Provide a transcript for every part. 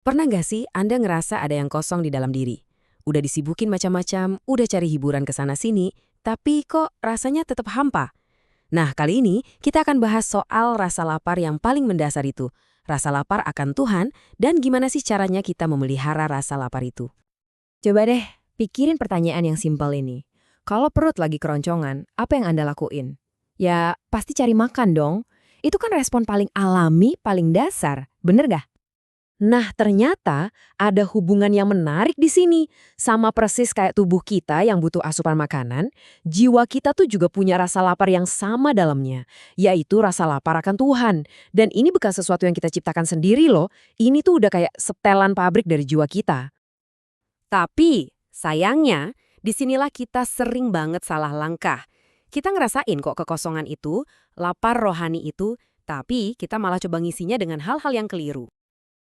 Pernah nggak sih Anda ngerasa ada yang kosong di dalam diri? Udah disibukin macam-macam, udah cari hiburan ke sana-sini, tapi kok rasanya tetap hampa? Nah, kali ini kita akan bahas soal rasa lapar yang paling mendasar itu. Rasa lapar akan Tuhan dan gimana sih caranya kita memelihara rasa lapar itu. Coba deh, pikirin pertanyaan yang simpel ini. Kalau perut lagi keroncongan, apa yang Anda lakuin? Ya, pasti cari makan dong. Itu kan respon paling alami, paling dasar. Bener gak? Nah, ternyata ada hubungan yang menarik di sini. Sama persis kayak tubuh kita yang butuh asupan makanan, jiwa kita tuh juga punya rasa lapar yang sama dalamnya, yaitu rasa lapar akan Tuhan. Dan ini bukan sesuatu yang kita ciptakan sendiri loh, ini tuh udah kayak setelan pabrik dari jiwa kita. Tapi, sayangnya, disinilah kita sering banget salah langkah. Kita ngerasain kok kekosongan itu, lapar rohani itu, tapi kita malah coba ngisinya dengan hal-hal yang keliru.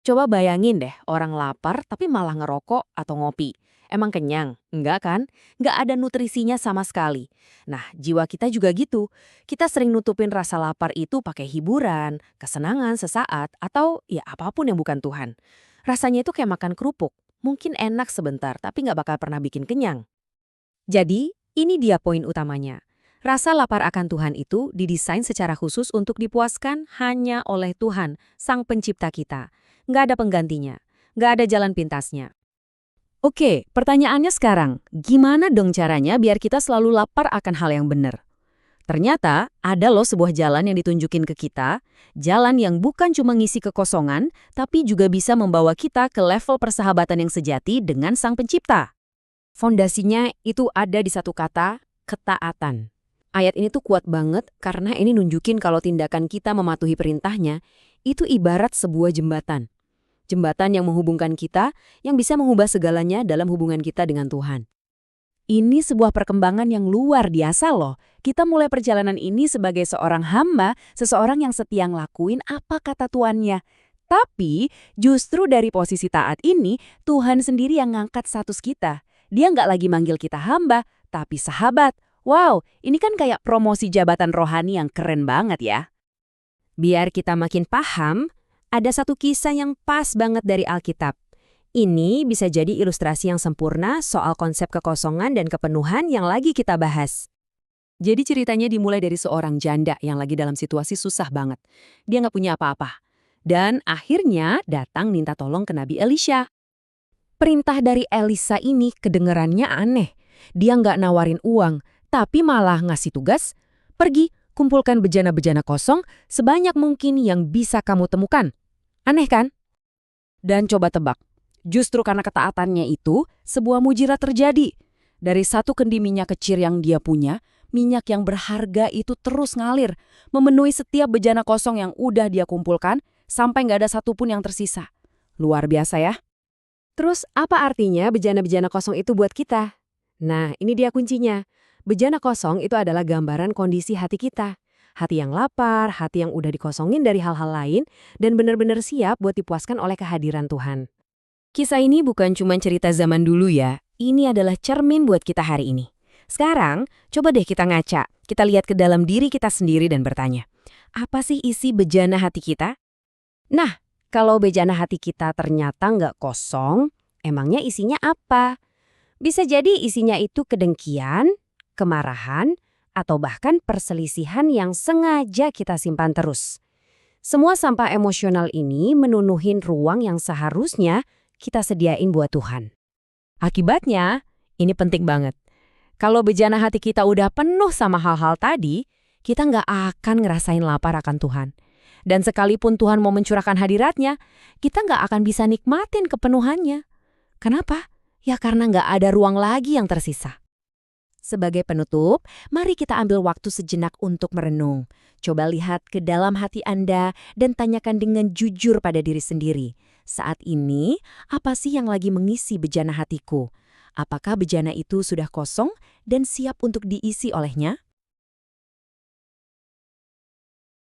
Coba bayangin deh, orang lapar tapi malah ngerokok atau ngopi. Emang kenyang? Enggak kan? Enggak ada nutrisinya sama sekali. Nah, jiwa kita juga gitu. Kita sering nutupin rasa lapar itu pakai hiburan, kesenangan sesaat, atau ya apapun yang bukan Tuhan. Rasanya itu kayak makan kerupuk. Mungkin enak sebentar, tapi nggak bakal pernah bikin kenyang. Jadi, ini dia poin utamanya. Rasa lapar akan Tuhan itu didesain secara khusus untuk dipuaskan hanya oleh Tuhan, Sang Pencipta kita. Nggak ada penggantinya, nggak ada jalan pintasnya. Oke, pertanyaannya sekarang, gimana dong caranya biar kita selalu lapar akan hal yang benar? Ternyata ada loh sebuah jalan yang ditunjukin ke kita, jalan yang bukan cuma ngisi kekosongan, tapi juga bisa membawa kita ke level persahabatan yang sejati dengan Sang Pencipta. Fondasinya itu ada di satu kata, ketaatan. Ayat ini tuh kuat banget karena ini nunjukin kalau tindakan kita mematuhi perintahnya, itu ibarat sebuah jembatan. Jembatan yang menghubungkan kita, yang bisa mengubah segalanya dalam hubungan kita dengan Tuhan. Ini sebuah perkembangan yang luar biasa loh. Kita mulai perjalanan ini sebagai seorang hamba, seseorang yang setia ngelakuin apa kata tuannya. Tapi justru dari posisi taat ini, Tuhan sendiri yang ngangkat status kita. Dia nggak lagi manggil kita hamba, tapi sahabat. Wow, ini kan kayak promosi jabatan rohani yang keren banget ya. Biar kita makin paham, ada satu kisah yang pas banget dari Alkitab. Ini bisa jadi ilustrasi yang sempurna soal konsep kekosongan dan kepenuhan yang lagi kita bahas. Jadi ceritanya dimulai dari seorang janda yang lagi dalam situasi susah banget. Dia nggak punya apa-apa. Dan akhirnya datang minta tolong ke Nabi Elisha. Perintah dari Elisa ini kedengerannya aneh. Dia nggak nawarin uang, tapi malah ngasih tugas, pergi kumpulkan bejana-bejana kosong sebanyak mungkin yang bisa kamu temukan. Aneh kan? Dan coba tebak, justru karena ketaatannya itu, sebuah mujizat terjadi. Dari satu kendi minyak kecil yang dia punya, minyak yang berharga itu terus ngalir, memenuhi setiap bejana kosong yang udah dia kumpulkan, sampai nggak ada satupun yang tersisa. Luar biasa ya? Terus apa artinya bejana-bejana kosong itu buat kita? Nah, ini dia kuncinya. Bejana kosong itu adalah gambaran kondisi hati kita. Hati yang lapar, hati yang udah dikosongin dari hal-hal lain, dan benar-benar siap buat dipuaskan oleh kehadiran Tuhan. Kisah ini bukan cuma cerita zaman dulu ya, ini adalah cermin buat kita hari ini. Sekarang, coba deh kita ngaca, kita lihat ke dalam diri kita sendiri dan bertanya, apa sih isi bejana hati kita? Nah, kalau bejana hati kita ternyata nggak kosong, emangnya isinya apa? Bisa jadi isinya itu kedengkian, kemarahan, atau bahkan perselisihan yang sengaja kita simpan terus. Semua sampah emosional ini menunuhin ruang yang seharusnya kita sediain buat Tuhan. Akibatnya, ini penting banget. Kalau bejana hati kita udah penuh sama hal-hal tadi, kita nggak akan ngerasain lapar akan Tuhan. Dan sekalipun Tuhan mau mencurahkan hadiratnya, kita nggak akan bisa nikmatin kepenuhannya. Kenapa? Ya karena nggak ada ruang lagi yang tersisa. Sebagai penutup, mari kita ambil waktu sejenak untuk merenung. Coba lihat ke dalam hati Anda dan tanyakan dengan jujur pada diri sendiri. Saat ini, apa sih yang lagi mengisi bejana hatiku? Apakah bejana itu sudah kosong dan siap untuk diisi olehnya?